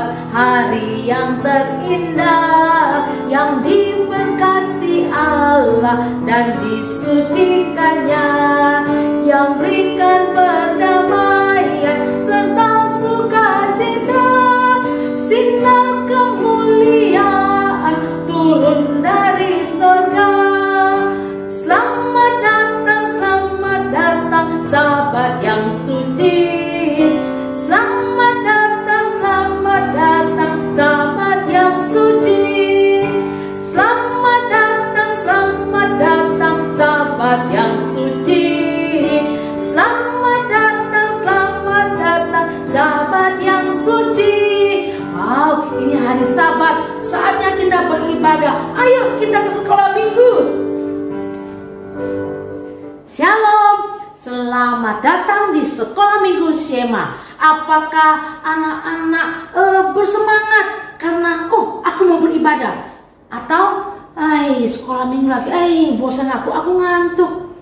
buat hari yang terindah, yang diberkati Allah dan disucikannya, yang berikan perdamaian serta sukacita. Sinar kemuliaan turun dari surga. Selamat datang sahabat yang suci. Selamat datang sahabat yang suci. Selamat datang sahabat yang suci. Selamat datang sahabat yang suci. Wow, ini hari Sabat, saatnya kita beribadah. Ayo kita ke sekolah minggu. Shalom, selamat datang di sekolah minggu Shema. Apakah anak-anak bersemangat karena aku mau beribadah? Atau sekolah minggu lagi, bosan aku ngantuk?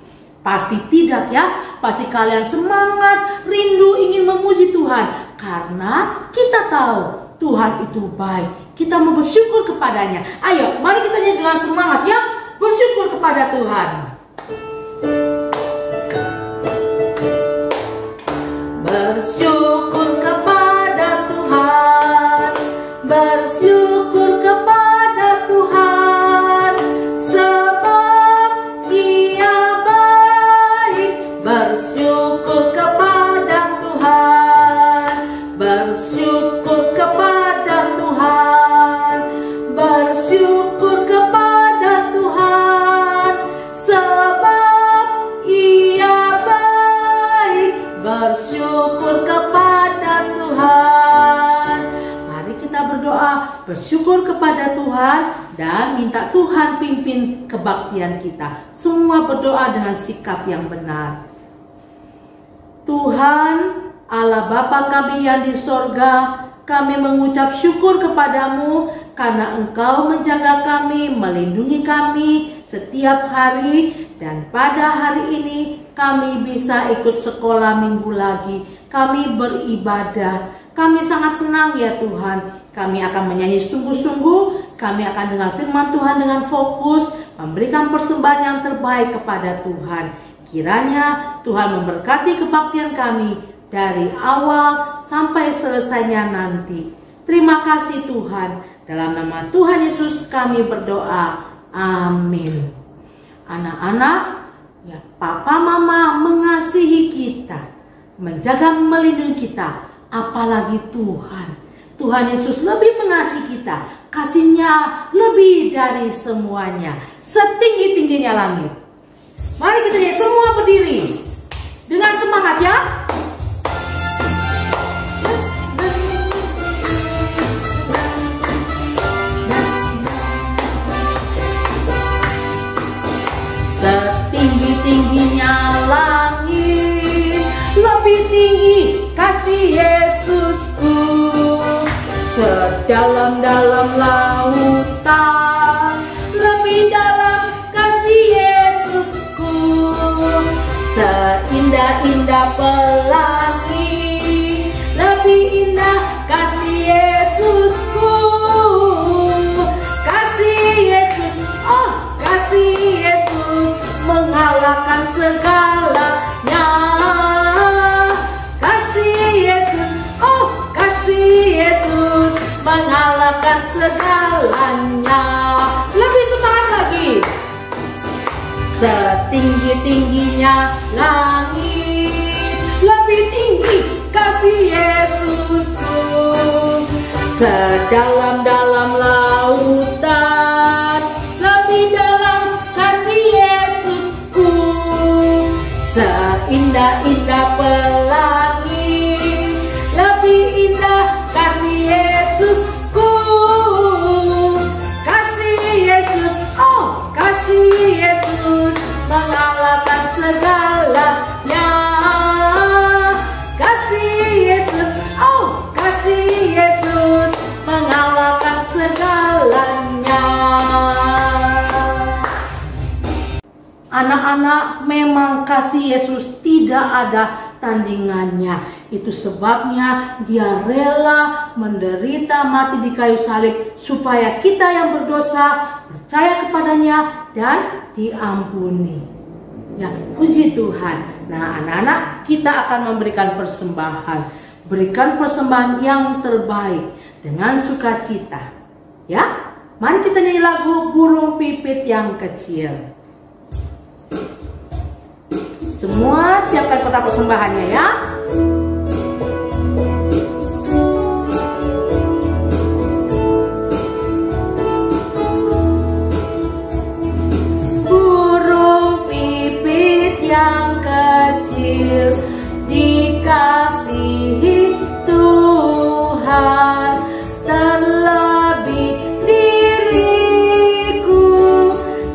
Pasti tidak ya, pasti kalian semangat, rindu ingin memuji Tuhan. Karena kita tahu Tuhan itu baik, kita mau bersyukur kepadanya. Ayo, mari kita nyanyi dengan semangat ya, bersyukur kepada Tuhan. Bersyukur kepada Tuhan, bersyukur kepada Tuhan, sebab Dia baik. Bersyukur kepada Tuhan, bersyukur kepada Tuhan, bersyukur kepada Tuhan, sebab Ia baik. Bersyukur kepada Tuhan. Mari kita berdoa, bersyukur kepada Tuhan dan minta Tuhan pimpin kebaktian kita. Semua berdoa dengan sikap yang benar. Tuhan Allah Bapa kami yang di sorga, kami mengucap syukur kepadamu karena Engkau menjaga kami, melindungi kami setiap hari. Dan pada hari ini kami bisa ikut sekolah minggu lagi. Kami beribadah. Kami sangat senang ya Tuhan. Kami akan menyanyi sungguh-sungguh. Kami akan dengar firman Tuhan dengan fokus, memberikan persembahan yang terbaik kepada Tuhan. Kiranya Tuhan memberkati kebaktian kami dari awal sampai selesainya nanti. Terima kasih Tuhan. Dalam nama Tuhan Yesus kami berdoa. Amin. Anak-anak, ya Papa Mama mengasihi kita, menjaga melindungi kita, apalagi Tuhan. Tuhan Yesus lebih mengasihi kita, kasihnya lebih dari semuanya, setinggi-tingginya langit. Mari kita semua berdiri dengan semangat ya. Setinggi-tingginya langit, lebih tinggi kasih Yesusku. Sedalam-dalam lautan, lebih dalam kasih Yesusku. Seindah-indah pelangi, lebih indah kasih Yesusku. Kasih Yesus, kasih Yesus mengalahkan segalanya. Kasih Yesus, kasih Yesus mengalahkan segalanya. Lebih semangat lagi. Setinggi-tingginya langit, lebih tinggi kasih Yesusku. Sedalam-dalam lautan, lebih dalam kasih Yesusku. Seindah-indah pelangi, lebih indah kasih Yesusku. Kasih Yesus, kasih Yesus mengalahkan segalanya. Kasih Yesus, kasih Yesus mengalahkan segalanya. Anak-anak, memang kasih Yesus tidak ada tandingannya. Itu sebabnya dia rela menderita mati di kayu salib supaya kita yang berdosa percaya kepadanya dan diampuni. Ya, puji Tuhan. Nah, anak-anak, kita akan memberikan persembahan. Berikan persembahan yang terbaik dengan sukacita. Ya, mari kita nyanyi lagu Burung Pipit yang Kecil. Semua siapkan kotak persembahannya ya. Burung pipit yang kecil dikasihi Tuhan, terlebih diriku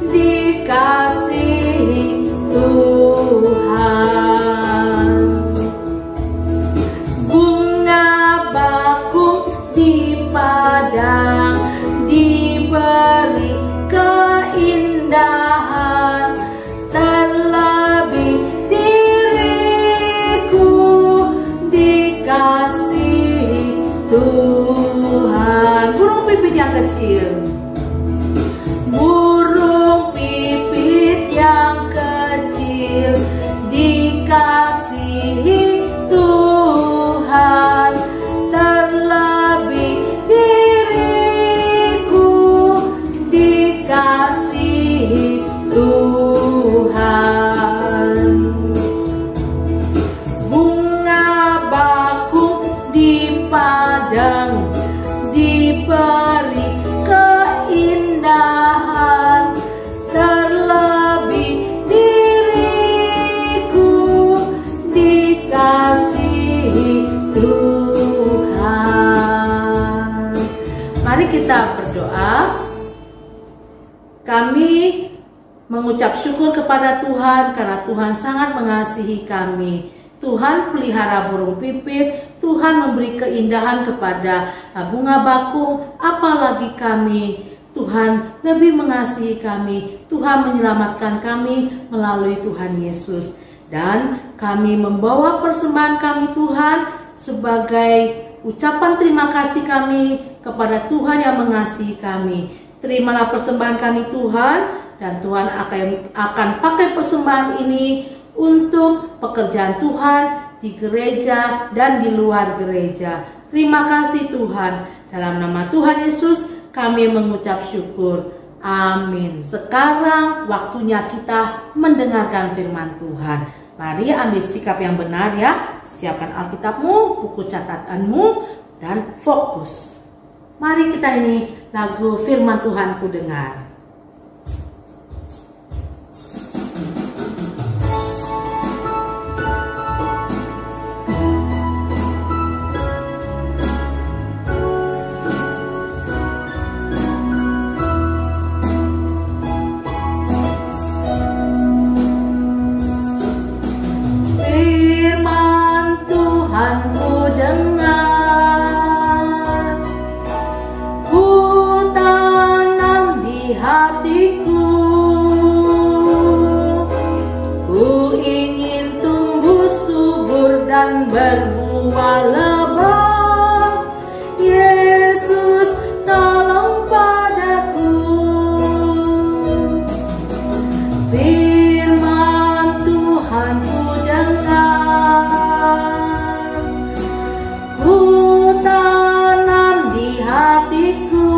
dikasihi Tuhan. Bunga bakung di padang diberi keindahan, terlebih diriku dikasihi Tuhan. Burung pipit yang kecil. Burung pipit yang kecil dikasihi Tuhan, terlebih diriku dikasihi Tuhan. Bunga bakung di padang diberi keindahan, terlebih diriku dikasihi Tuhan. Mari kita berdoa. Kami mengucap syukur kepada Tuhan karena Tuhan sangat mengasihi kami. Tuhan pelihara burung pipit, Tuhan memberi keindahan kepada bunga bakung, apalagi kami. Tuhan lebih mengasihi kami, Tuhan menyelamatkan kami melalui Tuhan Yesus. Dan kami membawa persembahan kami Tuhan sebagai ucapan terima kasih kami kepada Tuhan yang mengasihi kami. Terimalah persembahan kami Tuhan, dan Tuhan akan pakai persembahan ini untuk pekerjaan Tuhan di gereja dan di luar gereja. Terima kasih Tuhan. Dalam nama Tuhan Yesus kami mengucap syukur. Amin. Sekarang waktunya kita mendengarkan firman Tuhan. Mari ambil sikap yang benar ya. Siapkan Alkitabmu, buku catatanmu, dan fokus. Mari kita nyanyi lagu firman Tuhan ku dengar. Firman Tuhan ku dengar, ku tanam di hatiku, ku ingin tumbuh subur dan berbuah lebat. Yesus tolong padaku. Firman Tuhan ku dengar, ku tanam di hatiku,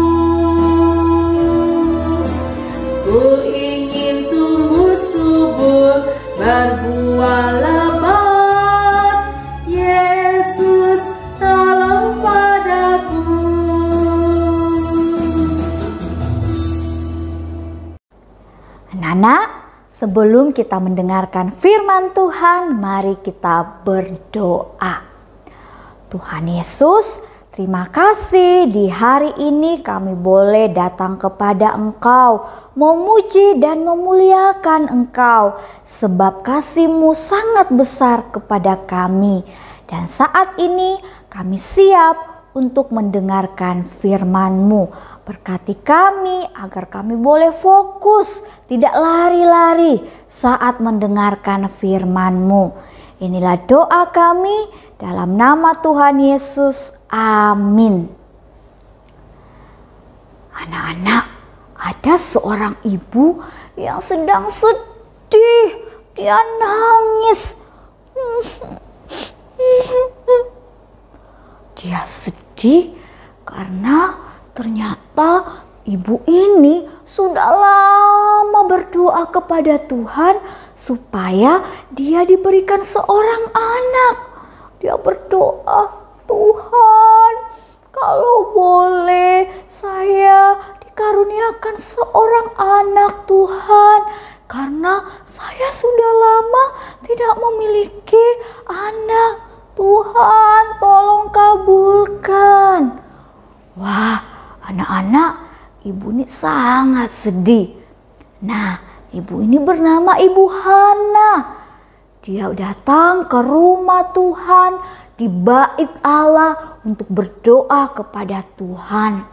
ku ingin tumbuh subur berbuah lebat. Yesus tolong padaku. Anak-anak, sebelum kita mendengarkan firman Tuhan, mari kita berdoa. Tuhan Yesus, terima kasih di hari ini kami boleh datang kepada Engkau, memuji dan memuliakan Engkau, sebab kasih-Mu sangat besar kepada kami. Dan saat ini kami siap untuk mendengarkan firman-Mu. Berkati kami agar kami boleh fokus, tidak lari-lari saat mendengarkan firman-Mu. Inilah doa kami dalam nama Tuhan Yesus. Amin. Anak-anak, ada seorang ibu yang sedang sedih. Dia nangis. Dia sedih karena ternyata ibu ini sudah lama berdoa kepada Tuhan supaya dia diberikan seorang anak. Dia berdoa, Tuhan, kalau boleh saya dikaruniakan seorang anak Tuhan, karena saya sudah lama tidak memiliki anak. Tuhan, tolong kabulkan. Wah, anak-anak, ibu ini sangat sedih. Nah, ibu ini bernama Ibu Hana. Dia datang ke rumah Tuhan di bait Allah untuk berdoa kepada Tuhan.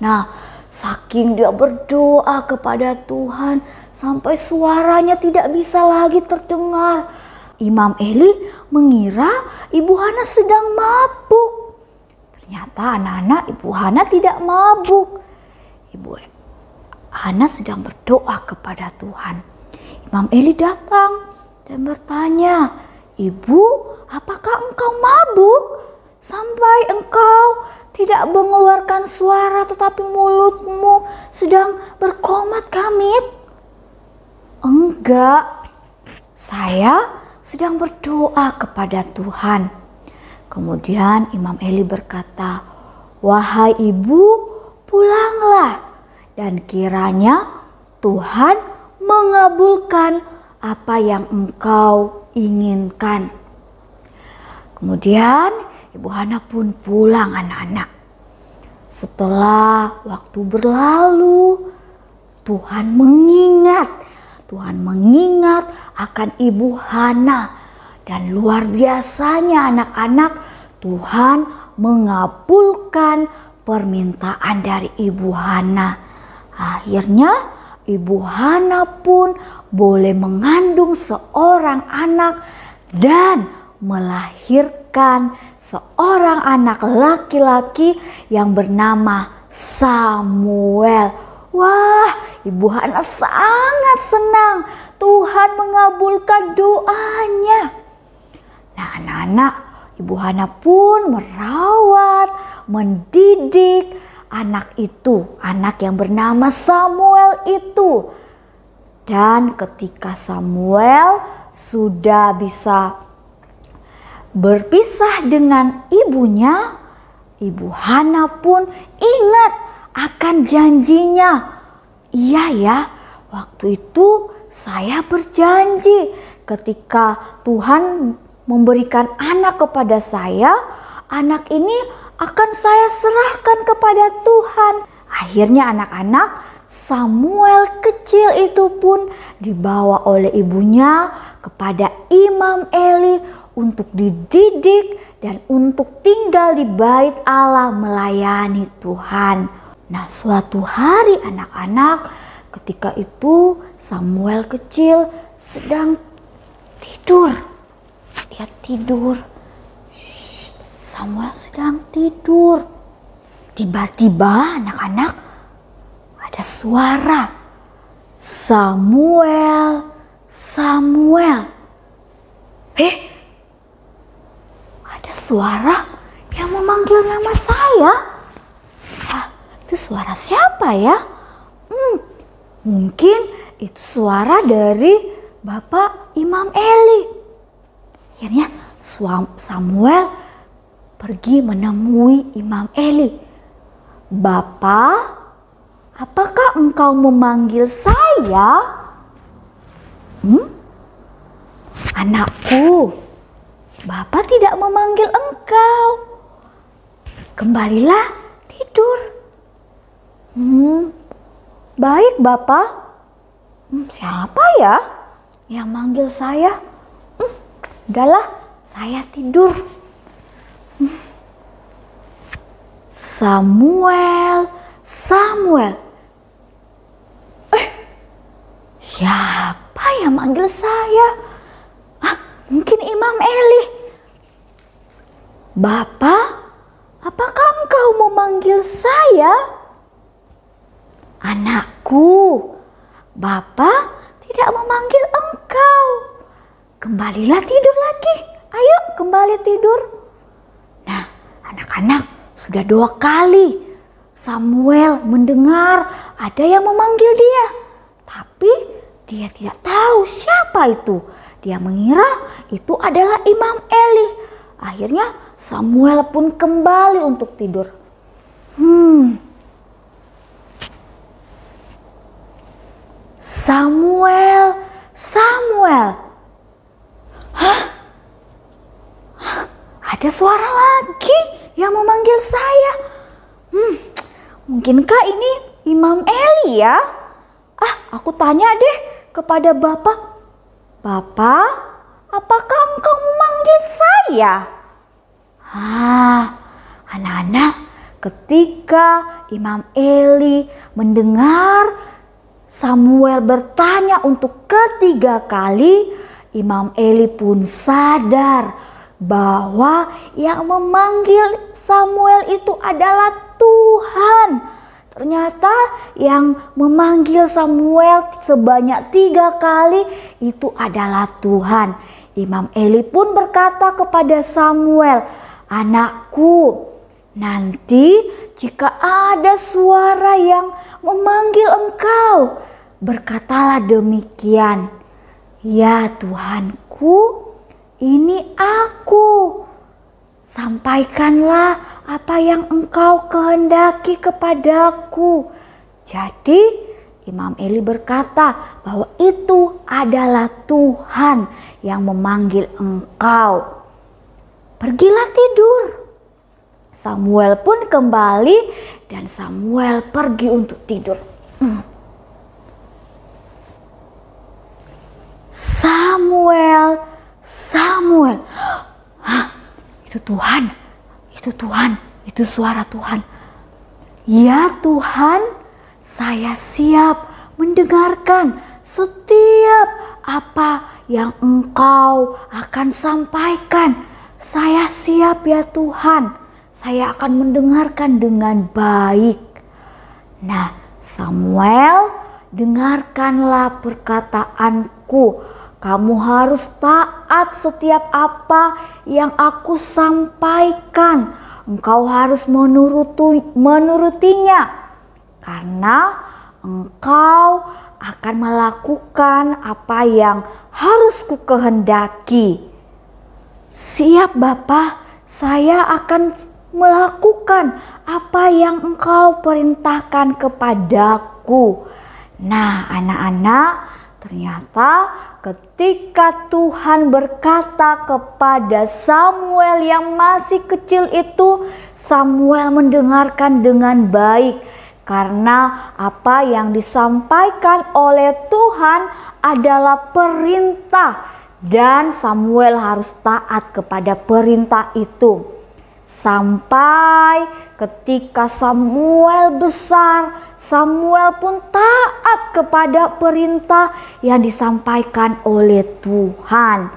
Nah, saking dia berdoa kepada Tuhan sampai suaranya tidak bisa lagi terdengar. Imam Eli mengira Ibu Hana sedang mabuk. Ternyata anak-anak, Ibu Hana tidak mabuk. Ibu Hana sedang berdoa kepada Tuhan. Imam Eli datang dan bertanya, Ibu, apakah engkau mabuk sampai engkau tidak mengeluarkan suara tetapi mulutmu sedang berkomat kamit? Enggak, saya sedang berdoa kepada Tuhan. Kemudian Imam Eli berkata, wahai ibu, pulanglah dan kiranya Tuhan mengabulkan apa yang engkau inginkan. Kemudian Ibu Hana pun pulang anak-anak. Setelah waktu berlalu, Tuhan mengingat akan Ibu Hana. Dan luar biasanya anak-anak, Tuhan mengabulkan permintaan dari Ibu Hana. Akhirnya Ibu Hana pun boleh mengandung seorang anak dan melahirkan seorang anak laki-laki yang bernama Samuel. Wah, Ibu Hana sangat senang. Tuhan mengabulkan doanya. Nah, anak-anak, Ibu Hana pun merawat, mendidik anak itu, anak yang bernama Samuel itu. Dan ketika Samuel sudah bisa berpisah dengan ibunya, Ibu Hana pun ingat akan janjinya. Iya ya, waktu itu saya berjanji ketika Tuhan memberikan anak kepada saya, anak ini akan saya serahkan kepada Tuhan. Akhirnya anak-anak, Samuel kecil itu pun dibawa oleh ibunya kepada Imam Eli untuk dididik dan untuk tinggal di bait Allah melayani Tuhan. Nah, suatu hari anak-anak, ketika itu Samuel kecil sedang tidur. Dia tidur. Samuel sedang tidur. Tiba-tiba anak-anak ada suara. Samuel, Samuel. Ada suara yang memanggil nama saya. Itu suara siapa ya? Mungkin itu suara dari Bapak Imam Eli. Akhirnya Samuel pergi menemui Imam Eli. Bapak, apakah engkau memanggil saya? Anakku, Bapak tidak memanggil engkau. Kembalilah tidur. Baik Bapak. Siapa ya yang manggil saya? Udahlah, saya tidur. Samuel, Samuel. Siapa yang manggil saya? mungkin Imam Eli. "Bapak, apakah engkau memanggil saya?" "Anakku, Bapak tidak memanggil engkau. Kembalilah tidur lagi. Ayo kembali tidur." Nah, anak-anak, sudah 2 kali Samuel mendengar ada yang memanggil dia. Tapi dia tidak tahu siapa itu. Dia mengira itu adalah Imam Eli. Akhirnya Samuel pun kembali untuk tidur. Samuel. Hah? Ada suara lagi yang memanggil saya. Mungkinkah ini Imam Eli ya? Aku tanya deh kepada Bapak. "Bapak, apakah engkau memanggil saya?" Anak-anak, ketika Imam Eli mendengar Samuel bertanya untuk ketiga kali, Imam Eli pun sadar bahwa yang memanggil Samuel itu adalah Tuhan. Ternyata yang memanggil Samuel sebanyak 3 kali itu adalah Tuhan. Imam Eli pun berkata kepada Samuel, "Anakku, nanti jika ada suara yang memanggil engkau, berkatalah demikian, 'Ya Tuhanku, ini aku.' Sampaikanlah apa yang engkau kehendaki kepadaku." Jadi Imam Eli berkata bahwa itu adalah Tuhan yang memanggil engkau. "Pergilah tidur." Samuel pun kembali dan Samuel pergi untuk tidur. Samuel. Itu Tuhan, itu suara Tuhan. "Ya Tuhan, saya siap mendengarkan setiap apa yang engkau akan sampaikan. Saya siap ya Tuhan, saya akan mendengarkan dengan baik." Nah, Samuel, dengarkanlah perkataanku. Kamu harus taat setiap apa yang aku sampaikan. Engkau harus menurutinya. Karena engkau akan melakukan apa yang harus kukehendaki. "Siap Bapa, saya akan melakukan apa yang engkau perintahkan kepadaku." Nah, anak-anak, ternyata ketika Tuhan berkata kepada Samuel yang masih kecil itu, Samuel mendengarkan dengan baik. Karena apa yang disampaikan oleh Tuhan adalah perintah. Dan Samuel harus taat kepada perintah itu. Sampai ketika Samuel besar, Samuel pun taat kepada perintah yang disampaikan oleh Tuhan.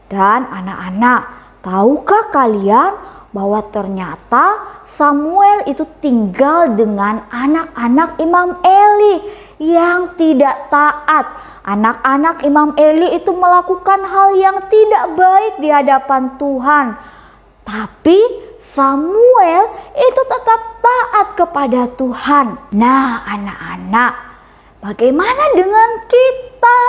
Dan anak-anak, tahukah kalian bahwa ternyata Samuel itu tinggal dengan anak-anak Imam Eli yang tidak taat. Anak-anak Imam Eli itu melakukan hal yang tidak baik di hadapan Tuhan. Tapi Samuel itu tetap taat kepada Tuhan. Nah, anak-anak, bagaimana dengan kita?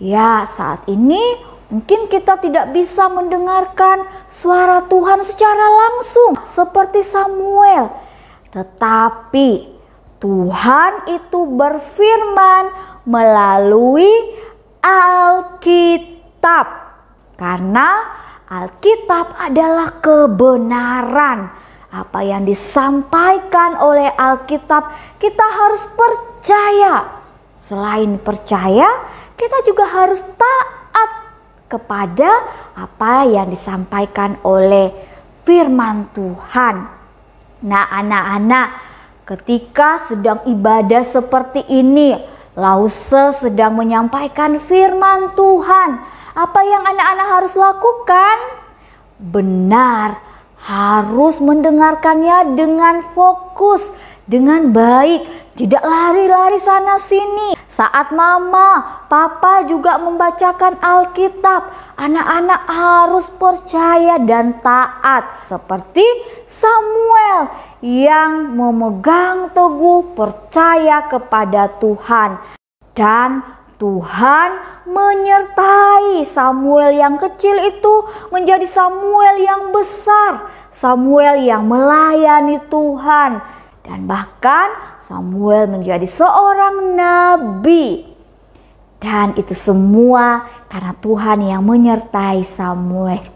Ya, saat ini mungkin kita tidak bisa mendengarkan suara Tuhan secara langsung seperti Samuel. Tetapi Tuhan itu berfirman melalui Alkitab. Karena Alkitab adalah kebenaran. Apa yang disampaikan oleh Alkitab kita harus percaya. Selain percaya, kita juga harus taat kepada apa yang disampaikan oleh firman Tuhan. Nah, anak-anak, ketika sedang ibadah seperti ini, Lause sedang menyampaikan firman Tuhan. Apa yang anak-anak harus lakukan? Benar, harus mendengarkannya dengan fokus, dengan baik. Tidak lari-lari sana sini. Saat mama, papa juga membacakan Alkitab, anak-anak harus percaya dan taat. Seperti Samuel yang memegang teguh percaya kepada Tuhan. Dan Tuhan menyertai Samuel yang kecil itu menjadi Samuel yang besar. Samuel yang melayani Tuhan. Dan bahkan Samuel menjadi seorang nabi. Dan itu semua karena Tuhan yang menyertai Samuel.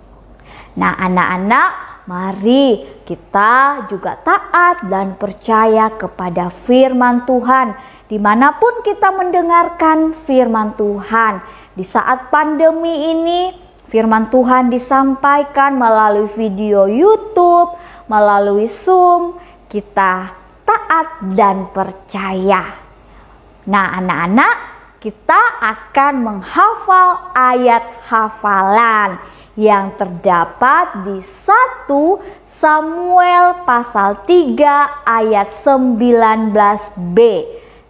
Nah anak-anak, mari kita juga taat dan percaya kepada firman Tuhan. Dimanapun kita mendengarkan firman Tuhan. Di saat pandemi ini, firman Tuhan disampaikan melalui video YouTube, melalui Zoom. Kita taat dan percaya. Nah anak-anak, kita akan menghafal ayat hafalan yang terdapat di 1 Samuel pasal 3 ayat 19b.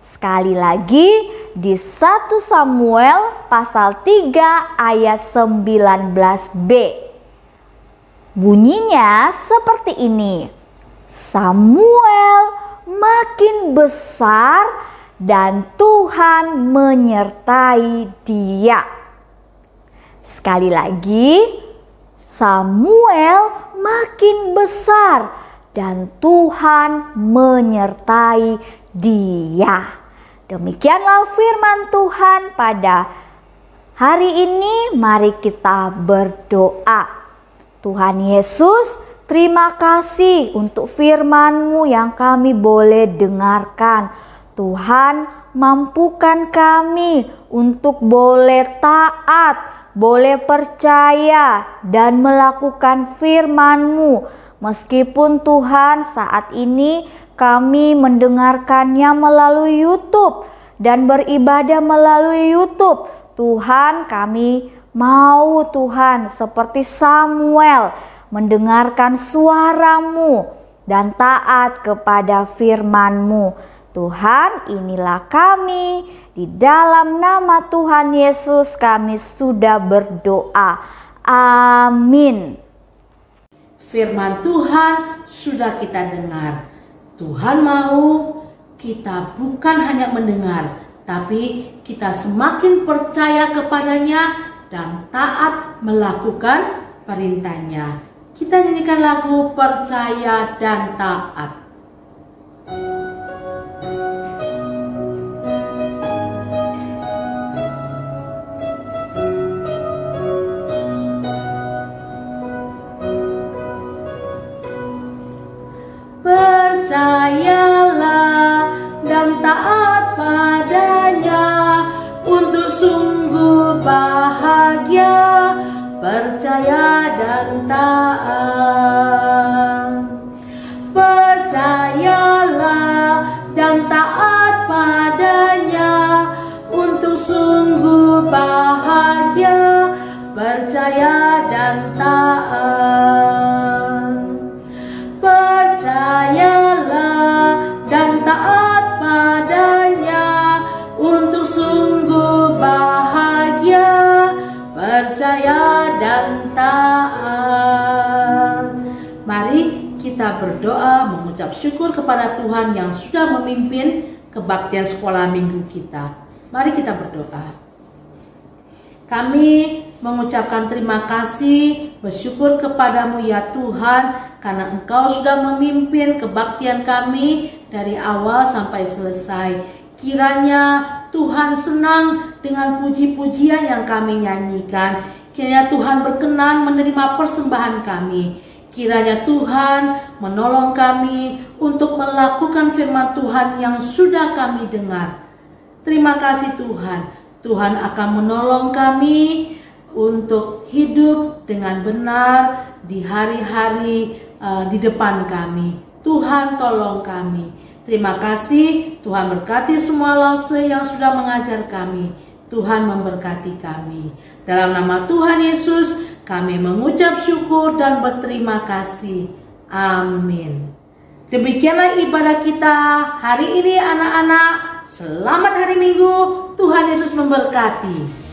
Sekali lagi di 1 Samuel pasal 3 ayat 19b. Bunyinya seperti ini. Samuel makin besar dan Tuhan menyertai dia. Sekali lagi, Samuel makin besar dan Tuhan menyertai dia. Demikianlah firman Tuhan pada hari ini. Mari kita berdoa. Tuhan Yesus, terima kasih untuk firman-Mu yang kami boleh dengarkan. Tuhan, mampukan kami untuk boleh taat, boleh percaya dan melakukan firman-Mu. Meskipun Tuhan saat ini kami mendengarkannya melalui YouTube dan beribadah melalui YouTube. Tuhan, kami mau Tuhan seperti Samuel mendengarkan suara-Mu dan taat kepada firman-Mu. Tuhan, inilah kami. Di dalam nama Tuhan Yesus kami sudah berdoa. Amin. Firman Tuhan sudah kita dengar. Tuhan mau kita bukan hanya mendengar, tapi kita semakin percaya kepadanya dan taat melakukan perintahnya. Kita nyanyikan lagu Percaya dan Taat. Percayalah dan taat padanya untuk sungguh bahagia. Percaya dan taat. Percayalah dan taat padanya untuk sungguh bahagia. Percaya dan taat. Percayalah dan taat padanya untuk sungguh bahagia. Percaya dan taat. Mari kita berdoa mengucap syukur kepada Tuhan yang sudah memimpin kebaktian sekolah minggu kita. Mari kita berdoa. Kami mengucapkan terima kasih, bersyukur kepadamu ya Tuhan, karena Engkau sudah memimpin kebaktian kami dari awal sampai selesai. Kiranya Tuhan senang dengan puji-pujian yang kami nyanyikan. Kiranya Tuhan berkenan menerima persembahan kami. Kiranya Tuhan menolong kami untuk melakukan firman Tuhan yang sudah kami dengar. Terima kasih Tuhan. Tuhan akan menolong kami untuk hidup dengan benar di hari-hari di depan kami. Tuhan tolong kami. Terima kasih, Tuhan berkati semua Lause yang sudah mengajar kami. Tuhan memberkati kami. Dalam nama Tuhan Yesus, kami mengucap syukur dan berterima kasih. Amin. Demikianlah ibadah kita hari ini anak-anak. Selamat hari Minggu. Tuhan Yesus memberkati.